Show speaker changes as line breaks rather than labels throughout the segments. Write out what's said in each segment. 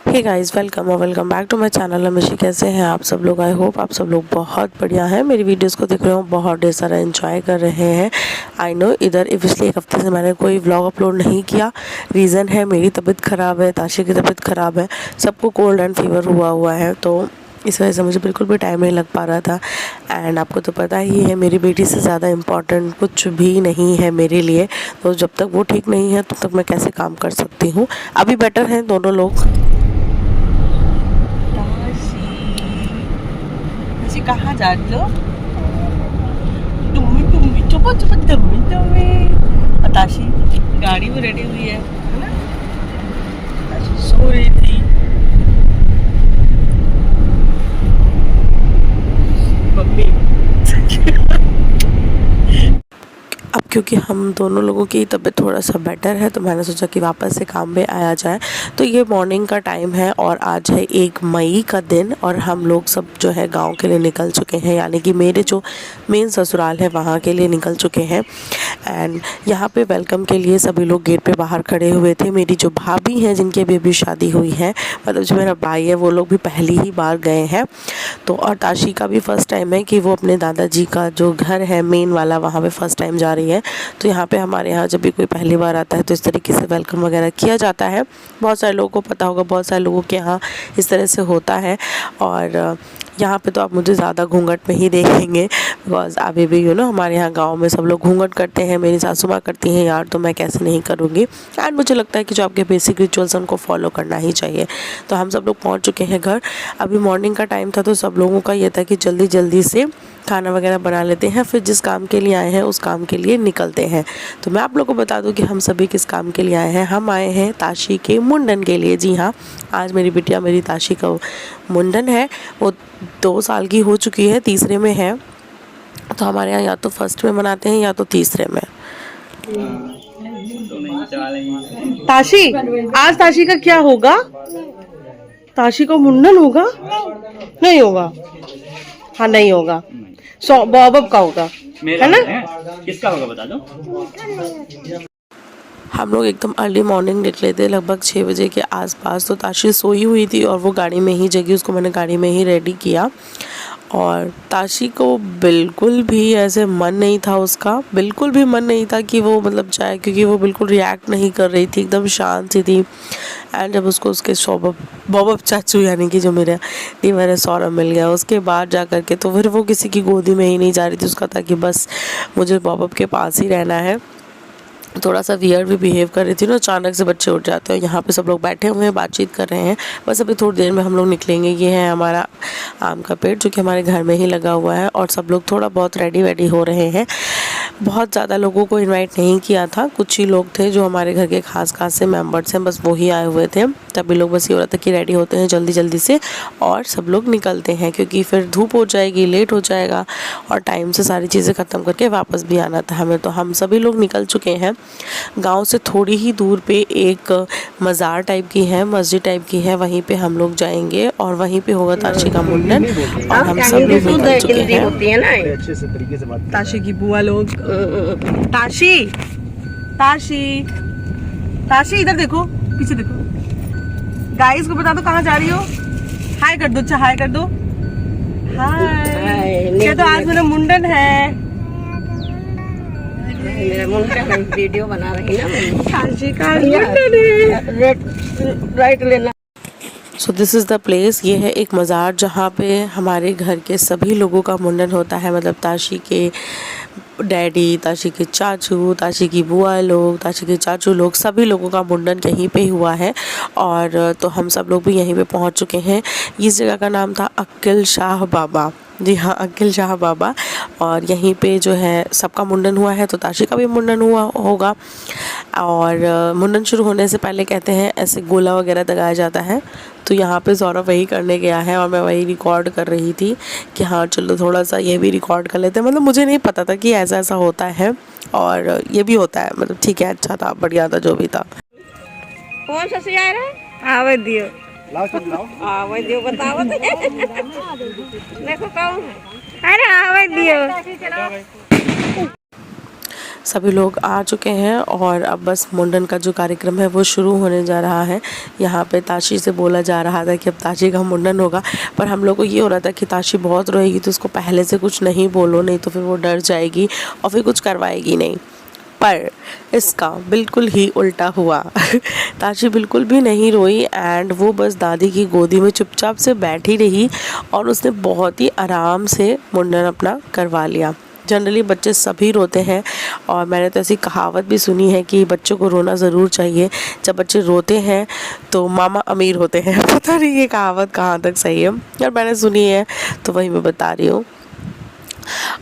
हे guys, welcome और welcome back to my channel Amishi. कैसे हैं आप सब लोग? आई होप आप सब लोग बहुत बढ़िया हैं। मेरी वीडियोस को देख रहे हो, बहुत ढेर सारा एंजॉय कर रहे हैं। आई नो इधर पिछले एक हफ्ते से मैंने कोई व्लॉग अपलोड नहीं किया। रीज़न है मेरी तबीयत ख़राब है, ताशी की तबीयत ख़राब है, सबको कोल्ड एंड फीवर हुआ है, तो इस वजह से मुझे बिल्कुल भी टाइम नहीं लग पा रहा था। एंड आपको तो पता ही है, मेरी बेटी से ज़्यादा इम्पॉर्टेंट कुछ भी नहीं है मेरे लिए। तो जब तक वो ठीक नहीं है तब तक मैं कैसे काम कर सकती हूँ। अभी बेटर हैं दोनों लोग। कहाँ जा रही हो? तुम्मी तुम्मी चुपो चुपो तुम्मी तुम्मी। ताशी गाड़ी में रेडी हुई है ना? ताशी सो रही थी। मम्मी अब क्योंकि हम दोनों लोगों की तबीयत थोड़ा सा बेटर है तो मैंने सोचा कि वापस से काम में आया जाए। तो ये मॉर्निंग का टाइम है और आज है 1 मई का दिन और हम लोग सब जो है गांव के लिए निकल चुके हैं, यानी कि मेरे जो मेन ससुराल है वहाँ के लिए निकल चुके हैं। एंड यहाँ पे वेलकम के लिए सभी लोग गेट पे बाहर खड़े हुए थे। मेरी जो भाभी हैं जिनकी अभी शादी हुई है, मतलब जो मेरा भाई है, वो लोग भी पहली ही बार गए हैं। तो और ताशी का भी फ़र्स्ट टाइम है कि वो अपने दादाजी का जो घर है मेन वाला, वहाँ पे फ़र्स्ट टाइम जा रही है। तो यहाँ पे हमारे यहाँ जब भी कोई पहली बार आता है तो इस तरीके से वेलकम वगैरह किया जाता है। बहुत सारे लोगों को पता होगा, बहुत सारे लोगों के यहाँ इस तरह से होता है। और यहाँ पे तो आप मुझे ज़्यादा घूंघट में ही देखेंगे, बिकॉज अभी भी हमारे यहाँ गांव में सब लोग घूंघट करते हैं। मेरी सासू माँ करती हैं यार, तो मैं कैसे नहीं करूँगी। एंड मुझे लगता है कि जो आपके बेसिक रिचुअल्स उनको फॉलो करना ही चाहिए। तो हम सब लोग पहुँच चुके हैं घर। अभी मॉर्निंग का टाइम था तो सब लोगों का ये था कि जल्दी जल्दी से खाना वगैरह बना लेते हैं, फिर जिस काम के लिए आए हैं उस काम के लिए निकलते हैं। तो मैं आप लोगों को बता दूं कि हम सभी किस काम के लिए आए हैं। हम आए हैं ताशी के मुंडन के लिए। जी हाँ, आज मेरी बिटिया मेरी ताशी का मुंडन है। वो 2 साल की हो चुकी है, तीसरे में है। तो हमारे यहाँ या तो फर्स्ट में मनाते हैं या तो तीसरे में। ताशी, आज ताशी का क्या होगा? ताशी का मुंडन होगा? नहीं होगा? हाँ नहीं होगा, बॉब का होगा, है ना?
किसका होगा बता दो।
हम लोग एकदम अर्ली मॉर्निंग निकले थे, लगभग 6 बजे के आसपास। तो ताशी सोई हुई थी और वो गाड़ी में ही जगी, उसको मैंने गाड़ी में ही रेडी किया। और ताशी को बिल्कुल भी ऐसे मन नहीं था, उसका बिल्कुल भी मन नहीं था कि वो मतलब जाए, क्योंकि वो बिल्कुल रिएक्ट नहीं कर रही थी, एकदम शांत सी थी। एंड जब उसको उसके बॉब चाचू यानी कि जो मेरे टीवर है सौरभ मिल गया, उसके बाद जा कर के तो फिर वो किसी की गोदी में ही नहीं जा रही थी। उसका था कि बस मुझे बॉब के पास ही रहना है। थोड़ा सा वियर्ड भी बिहेव कर रही थी ना, अचानक से बच्चे उठ जाते हैं। यहाँ पे सब लोग बैठे हुए हैं, बातचीत कर रहे हैं। बस अभी थोड़ी देर में हम लोग निकलेंगे। ये है हमारा आम का पेड़ जो कि हमारे घर में ही लगा हुआ है, और सब लोग थोड़ा बहुत रेडी वेडी हो रहे हैं। बहुत ज़्यादा लोगों को इनवाइट नहीं किया था, कुछ ही लोग थे जो हमारे घर के खास से मेंबर्स हैं, बस वो ही आए हुए थे। तभी लोग बस ये हो रहा था कि रेडी होते हैं जल्दी जल्दी से और सब लोग निकलते हैं, क्योंकि फिर धूप हो जाएगी, लेट हो जाएगा और टाइम से सारी चीज़ें ख़त्म करके वापस भी आना था हमें। तो हम सभी लोग निकल चुके हैं। गांव से थोड़ी ही दूर पे एक मज़ार टाइप की है, मस्जिद टाइप की है, वहीं पे हम लोग जाएंगे और वहीं पे होगा ताशी का मुंडन। और हम सब लोग निकल चुके हैं। ताशी की बुआ लोग, ताशी ताशी ताशी इधर देखो, पीछे देखो। गाइस को बता दो कहाँ जा रही हो। हाय कर दो, अच्छा हाय कर दो। हाय, क्या तो आज मेरा मुंडन है।
मेरा मुंडन वीडियो बना रही ना मैं।
ताशी का मुंडन है,
राइट लेना।
So this is the place. ये है एक मज़ार जहाँ पे हमारे घर के सभी लोगों का मुंडन होता है, मतलब ताशी के डैडी, ताशी के चाचू, ताशी की बुआ लोग, ताशी के चाचू लोग, सभी लोगों का मुंडन यहीं पे हुआ है। और तो हम सब लोग भी यहीं पे पहुंच चुके हैं। इस जगह का नाम था अक्किल शाह बाबा। जी हाँ, अक्किल शाह बाबा। और यहीं पे जो है सबका मुंडन हुआ है, तो ताशी का भी मुंडन हुआ होगा। और मुंडन शुरू होने से पहले कहते हैं ऐसे गोला वगैरह दगाया जाता है। तो यहाँ पे सौरभ वही करने गया है और मैं वही रिकॉर्ड कर रही थी कि हाँ चलो थोड़ा सा ये भी रिकॉर्ड कर लेते हैं। मतलब मुझे नहीं पता था कि ऐसा ऐसा होता है और ये भी होता है। मतलब ठीक है, अच्छा था, बढ़िया था, जो भी था।
कौन सा सी आ रहा है? आवे दियो, आवे दियो, बताओ देखो कौन। अरे आवे दियो।
सभी लोग आ चुके हैं और अब बस मुंडन का जो कार्यक्रम है वो शुरू होने जा रहा है। यहाँ पे ताशी से बोला जा रहा था कि अब ताशी का मुंडन होगा, पर हम लोग को ये हो रहा था कि ताशी बहुत रोएगी तो उसको पहले से कुछ नहीं बोलो, नहीं तो फिर वो डर जाएगी और फिर कुछ करवाएगी नहीं। पर इसका बिल्कुल ही उल्टा हुआ। ताशी बिल्कुल भी नहीं रोई एंड वो बस दादी की गोदी में चुपचाप से बैठी रही और उसने बहुत ही आराम से मुंडन अपना करवा लिया। जनरली बच्चे सभी रोते हैं और मैंने तो ऐसी कहावत भी सुनी है कि बच्चों को रोना ज़रूर चाहिए, जब बच्चे रोते हैं तो मामा अमीर होते हैं। पता नहीं ये कहावत कहाँ तक सही है, यार मैंने सुनी है तो वही मैं बता रही हूँ।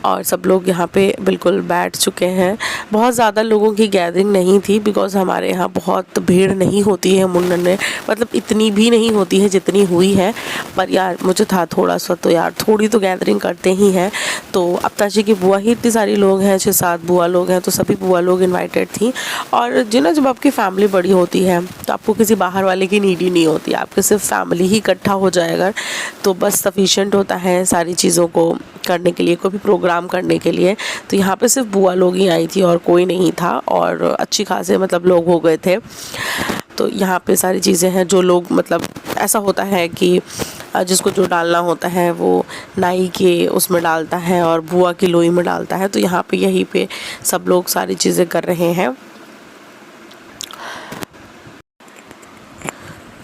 और सब लोग यहाँ पे बिल्कुल बैठ चुके हैं। बहुत ज़्यादा लोगों की गैदरिंग नहीं थी बिकॉज़ हमारे यहाँ बहुत भीड़ नहीं होती है मुंडन में, मतलब इतनी भी नहीं होती है जितनी हुई है। पर यार मुझे था थोड़ा सा तो यार थोड़ी तो गैदरिंग करते ही हैं। तो अब ताशी की बुआ ही इतनी सारी लोग हैं, 6-7 बुआ लोग हैं, तो सभी बुआ लोग इन्वाइटेड थी। और जब आपकी फैमिली बड़ी होती है तो आपको किसी बाहर वाले की नीड ही नहीं होती, आपके सिर्फ फैमिली ही इकट्ठा हो जाएगा तो बस सफिशेंट होता है सारी चीज़ों को करने के लिए, कोई भी प्रोग्राम करने के लिए। तो यहाँ पे सिर्फ बुआ लोग ही आई थी और कोई नहीं था और अच्छी खासे मतलब लोग हो गए थे। तो यहाँ पे सारी चीज़ें हैं जो लोग मतलब ऐसा होता है कि जिसको जो डालना होता है वो नाई के उसमें डालता है और बुआ की लोई में डालता है। तो यहाँ पे यहीं पे सब लोग सारी चीज़ें कर रहे हैं।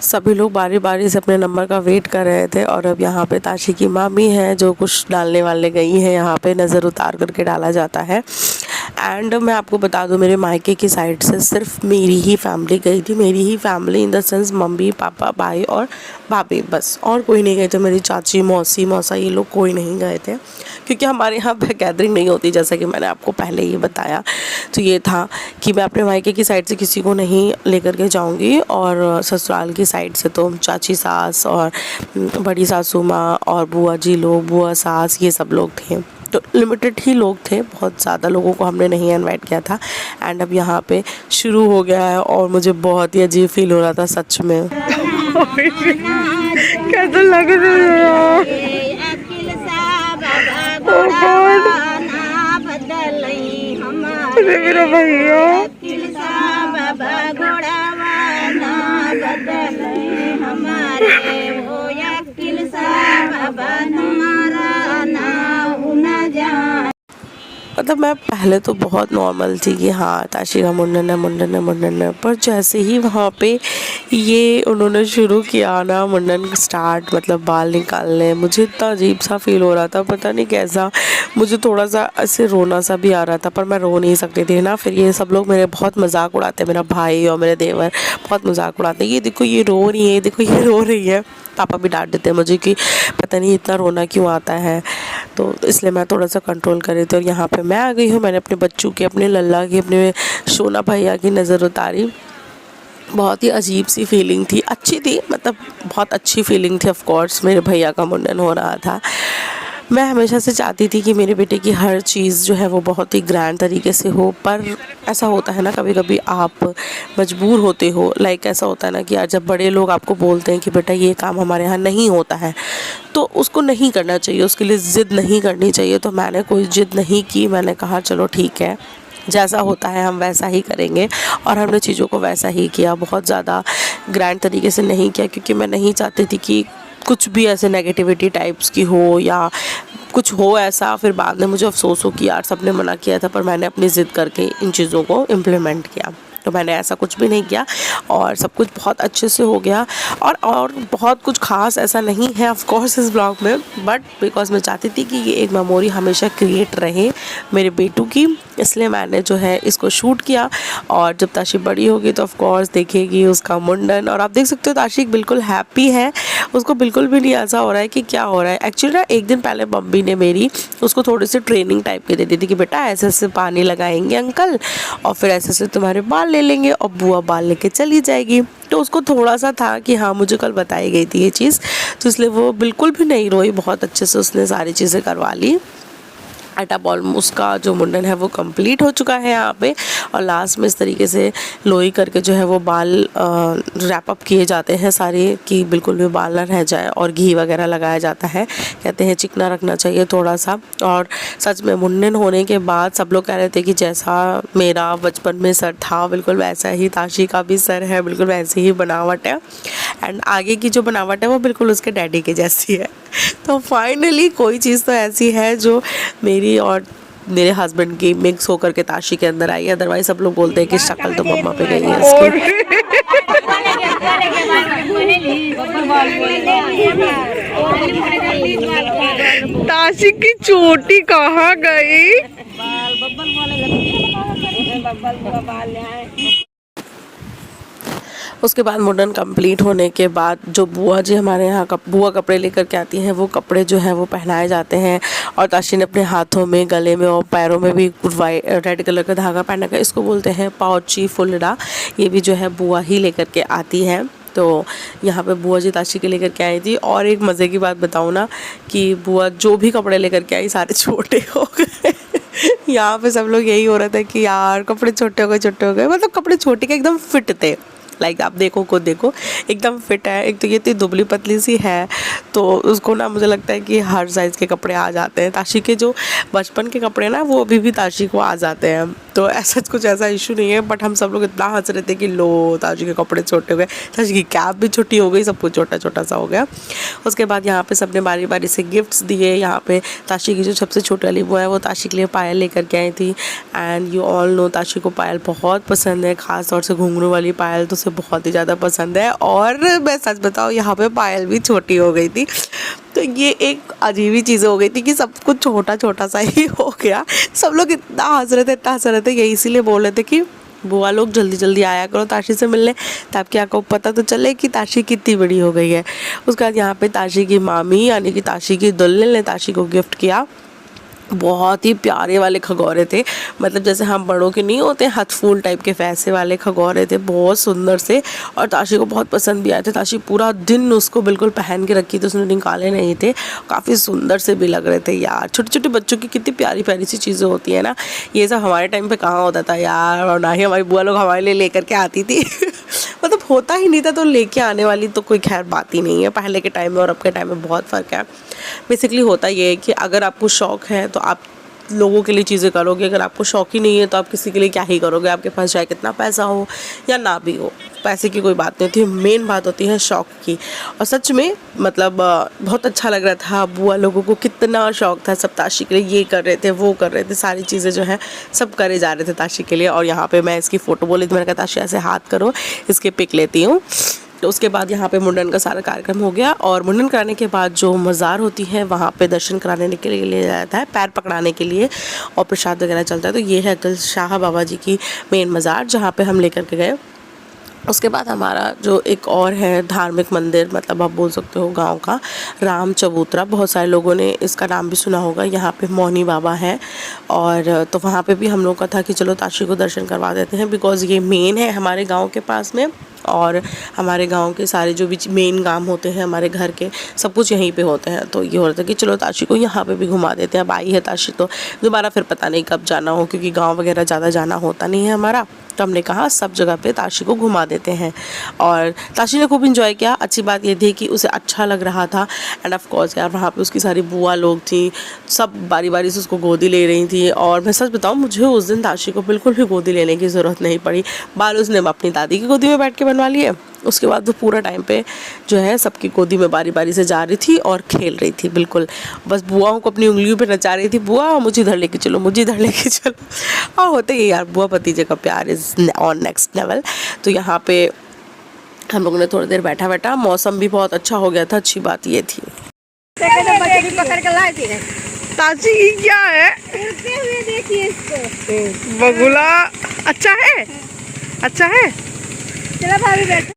सभी लोग बारी बारी से अपने नंबर का वेट कर रहे थे और अब यहाँ पे ताशी की मामी है जो कुछ डालने वाले गई हैं। यहाँ पे नज़र उतार करके डाला जाता है। एंड मैं आपको बता दूँ मेरे मायके की साइड से सिर्फ मेरी ही फैमिली गई थी, मेरी ही family in the sense mummy papa भाई और भाभी, बस और कोई नहीं गए थे। मेरी चाची मौसी मौसा ये लोग कोई नहीं गए थे क्योंकि हमारे यहाँ पे गैदरिंग नहीं होती, जैसा कि मैंने आपको पहले ही बताया। तो ये था कि मैं अपने मायके की साइड से किसी को नहीं लेकर के जाऊँगी और ससुराल की साइड से तो चाची सास और बड़ी सासू माँ और बुआ जी लोग, बुआ सास, ये सब लोग थे। तो लिमिटेड ही लोग थे, बहुत ज़्यादा लोगों को हमने नहीं इनवाइट किया था। एंड अब यहाँ पे शुरू हो गया है और मुझे बहुत ही अजीब फील हो रहा था सच में। कैसा लग रहा है मेरा भैया। मतलब मैं पहले तो बहुत नॉर्मल थी कि हाँ ताशी का मुंडन है, पर जैसे ही वहाँ पे ये उन्होंने शुरू किया ना मुंडन स्टार्ट, मतलब बाल निकालने, मुझे इतना अजीब सा फील हो रहा था, पता नहीं कैसा। मुझे थोड़ा सा ऐसे रोना सा भी आ रहा था पर मैं रो नहीं सकती थी ना। फिर ये सब लोग मेरे बहुत मजाक उड़ाते, मेरा भाई और मेरे देवर बहुत मजाक उड़ाते, ये देखो ये रो रही है, देखो ये रो रही है। पापा भी डांट देते हैं मुझे कि पता नहीं इतना रोना क्यों आता है, तो इसलिए मैं थोड़ा सा कंट्रोल कर रही थी। और यहाँ पे मैं आ गई हूँ, मैंने अपने बच्चों की, अपने लल्ला की, अपने सोना भैया की नज़र उतारी। बहुत ही अजीब सी फीलिंग थी, अच्छी थी, मतलब बहुत अच्छी फीलिंग थी। ऑफ कोर्स मेरे भैया का मुंडन हो रहा था। मैं हमेशा से चाहती थी कि मेरे बेटे की हर चीज़ जो है वो बहुत ही ग्रैंड तरीके से हो, पर ऐसा होता है ना कभी कभी आप मजबूर होते हो। लाइक ऐसा होता है ना कि यार जब बड़े लोग आपको बोलते हैं कि बेटा ये काम हमारे यहाँ नहीं होता है तो उसको नहीं करना चाहिए, उसके लिए ज़िद नहीं करनी चाहिए। तो मैंने कोई ज़िद नहीं की, मैंने कहा चलो ठीक है जैसा होता है हम वैसा ही करेंगे, और हमने चीज़ों को वैसा ही किया। बहुत ज़्यादा ग्रैंड तरीके से नहीं किया क्योंकि मैं नहीं चाहती थी कि कुछ भी ऐसे नेगेटिविटी टाइप्स की हो या कुछ हो ऐसा फिर बाद में मुझे अफसोस हो कि यार सबने मना किया था पर मैंने अपनी ज़िद करके इन चीज़ों को इम्प्लीमेंट किया। तो मैंने ऐसा कुछ भी नहीं किया और सब कुछ बहुत अच्छे से हो गया। और बहुत कुछ खास ऐसा नहीं है ऑफ कोर्स इस ब्लॉग में, बट बिकॉज मैं चाहती थी कि ये एक मेमोरी हमेशा क्रिएट रहे मेरे बेटू की, इसलिए मैंने जो है इसको शूट किया। और जब ताशी बड़ी होगी तो ऑफ कोर्स देखेगी उसका मुंडन। और आप देख सकते हो ताशी बिल्कुल हैप्पी है, उसको बिल्कुल भी नहीं ऐसा हो रहा है कि क्या हो रहा है। एक्चुअली ना एक दिन पहले मम्मी ने मेरी उसको थोड़ी सी ट्रेनिंग टाइप की दे दी थी कि बेटा ऐसे ऐसे पानी लगाएंगे अंकल और फिर ऐसे ऐसे तुम्हारे बाल ले लेंगे और बुआ बाल लेके चली जाएगी। तो उसको थोड़ा सा था कि हाँ मुझे कल बताई गई थी ये चीज़, तो इसलिए वो बिल्कुल भी नहीं रोई, बहुत अच्छे से उसने सारी चीज़ें करवा ली। आटा बॉल उसका जो मुंडन है वो कंप्लीट हो चुका है यहाँ पे। और लास्ट में इस तरीके से लोई करके जो है वो बाल रैप अप किए जाते हैं सारे, कि बिल्कुल भी बाल ना रह जाए, और घी वगैरह लगाया जाता है। कहते हैं चिकना रखना चाहिए थोड़ा सा। और सच में मुंडन होने के बाद सब लोग कह रहे थे कि जैसा मेरा बचपन में सर था बिल्कुल वैसा ही ताशी का भी सर है, बिल्कुल वैसी ही बनावट है। एंड आगे की जो बनावट है वो बिल्कुल उसके डैडी के जैसी है। तो फाइनली कोई चीज़ तो ऐसी है जो मेरी और मेरे हस्बैंड की मिक्स होकर के ताशी के अंदर आई है। अदरवाइज सब लोग बोलते हैं कि शक्ल तो मम्मा पे गई है इसकी।
ताशी की चोटी कहाँ गई?
उसके बाद मुंडन कंप्लीट होने के बाद जो बुआ जी हमारे यहाँ बुआ कपड़े लेकर के आती हैं, वो कपड़े जो हैं वो पहनाए जाते हैं। और ताशी ने अपने हाथों में, गले में और पैरों में भी रेड कलर का धागा पहना कर, इसको बोलते हैं पाउची फुलड़ा। ये भी जो है बुआ ही लेकर के आती है। तो यहाँ पे बुआ जी ताशी के लेकर के आई थी। और एक मज़े की बात बताऊँ ना, कि बुआ जो भी कपड़े लेकर के आई सारे छोटे हो गए। यहाँ पे सब लोग यही हो रहा था कि यार कपड़े छोटे हो गए, मतलब कपड़े छोटे के एकदम फिट थे। लाइक आप देखो एकदम फिट है। एक तो ये इतनी दुबली पतली सी है, तो उसको ना मुझे लगता है कि हर साइज़ के कपड़े आ जाते हैं। ताशी के जो बचपन के कपड़े ना वो अभी भी ताशी को आ जाते हैं, तो ऐसा इशू नहीं है। बट हम सब लोग इतना हंस रहे थे कि लो ताशी के कपड़े छोटे हो गए, ताशी की कैप भी छोटी हो गई, सब कुछ छोटा सा हो गया। उसके बाद यहाँ पे सबने बारी बारी से गिफ्ट्स दिए। यहाँ पे ताशी की जो सबसे छोटी वाली वो है, वो ताशी के लिए पायल लेकर के आई थी। And you all know Tashi को पायल बहुत पसंद है, ख़ास तौर से घुंघरू वाली पायल तो बहुत ही ज़्यादा पसंद है। और मैं सच बताऊँ, यहाँ पे पायल भी छोटी हो गई थी। तो ये एक अजीब ही चीज़ हो गई थी कि सब कुछ छोटा सा ही हो गया। सब लोग इतना हंस रहे थे। यही इसीलिए बोल रहे थे कि बुआ लोग जल्दी आया करो ताशी से मिलने, ताकि आपको पता तो चले कि ताशी कितनी बड़ी हो गई है। उसके बाद यहाँ पे ताशी की मामी यानी कि ताशी की दुल्हन ने ताशी को गिफ्ट किया। बहुत ही प्यारे वाले खगौरे थे, मतलब जैसे हम बड़ों के नहीं होते हथफूल टाइप के, वैसे वाले खगौरे थे, बहुत सुंदर से। और ताशी को बहुत पसंद भी आए थे। ताशी पूरा दिन उसको बिल्कुल पहन के रखी थी, उसने निकाले नहीं थे। काफ़ी सुंदर से भी लग रहे थे यार। छोटे छोटे बच्चों की कितनी प्यारी प्यारी सी चीज़ें होती है ना, ये सब हमारे टाइम पे कहाँ होता था यार। और ना ही हमारी बुआ लोग हमारे लिए लेकर के आती थी। मतलब होता ही नहीं था, तो लेके आने वाली तो कोई खैर बात ही नहीं है। पहले के टाइम में और अब के टाइम में बहुत फ़र्क है। बेसिकली होता ये है कि अगर आपको शौक़ है तो आप लोगों के लिए चीज़ें करोगे, अगर आपको शौक़ ही नहीं है तो आप किसी के लिए क्या ही करोगे। आपके पास चाहे कितना पैसा हो या ना भी हो, पैसे की कोई बात नहीं होती है, मेन बात होती है शौक़ की। और सच में मतलब बहुत अच्छा लग रहा था। बुआ लोगों को कितना शौक़ था, सब ताशी के लिए ये कर रहे थे, वो कर रहे थे, सारी चीज़ें जो है सब करे जा रहे थे ताशी के लिए। और यहाँ पे मैं इसकी फ़ोटो बोली तो मैंने कहा ताशी ऐसे हाथ करो, इसके पिक लेती हूँ। तो उसके बाद यहाँ पे मुंडन का सारा कार्यक्रम हो गया। और मुंडन कराने के बाद जो मज़ार होती है वहाँ पे दर्शन कराने के लिए लिया जाता है, पैर पकड़ाने के लिए, और प्रसाद वगैरह चलता है। तो ये है कल शाह बाबा जी की मेन मज़ार, जहाँ पे हम लेकर के गए। उसके बाद हमारा जो एक और है धार्मिक मंदिर, मतलब आप बोल सकते हो गांव का, राम चबूतरा, बहुत सारे लोगों ने इसका नाम भी सुना होगा। यहाँ पे मौनी बाबा हैं। और तो वहाँ पे भी हम लोग का था कि चलो ताशी को दर्शन करवा देते हैं, बिकॉज़ ये मेन है हमारे गांव के पास में। और हमारे गांव के सारे जो भी मेन काम होते हैं हमारे घर के, सब कुछ यहीं पे होते हैं। तो ये हो रहा था कि चलो ताशी को यहाँ पे भी घुमा देते हैं। अब आई है ताशी तो दोबारा फिर पता नहीं कब जाना हो, क्योंकि गांव वगैरह ज़्यादा जाना होता नहीं है हमारा। तो हमने कहा सब जगह पे ताशी को घुमा देते हैं। और ताशी ने खूब इंजॉय किया। अच्छी बात ये थी कि उसे अच्छा लग रहा था। एंड ऑफ कोर्स यार वहाँ पे उसकी सारी बुआ लोग थी, सब बारी बारी से उसको गोदी ले रही थी। और मैं सच बताऊँ, मुझे उस दिन ताशी को बिल्कुल भी गोदी लेने की ज़रूरत नहीं पड़ी। बाल उसने अपनी दादी की गोदी में बैठ के बनवा लिए। उसके बाद वो पूरा टाइम पे जो है सबकी गोदी में बारी बारी से जा रही थी और खेल रही थी। बिल्कुल बस बुआओं को अपनी उंगलियों पे नचा रही थी, बुआ मुझे इधर लेके चलो, मुझे इधर लेके चलो। और होते ही यार बुआ भतीजे का प्यार इज़ ऑन नेक्स्ट लेवल। तो यहाँ पे हम लोगों ने थोड़ी देर बैठा, मौसम भी बहुत अच्छा हो गया था। अच्छी बात ये थी।
ताशी ये क्या है? देखिए इसको, बगुला। अच्छा है, अच्छा है। चलो भाभी बैठो।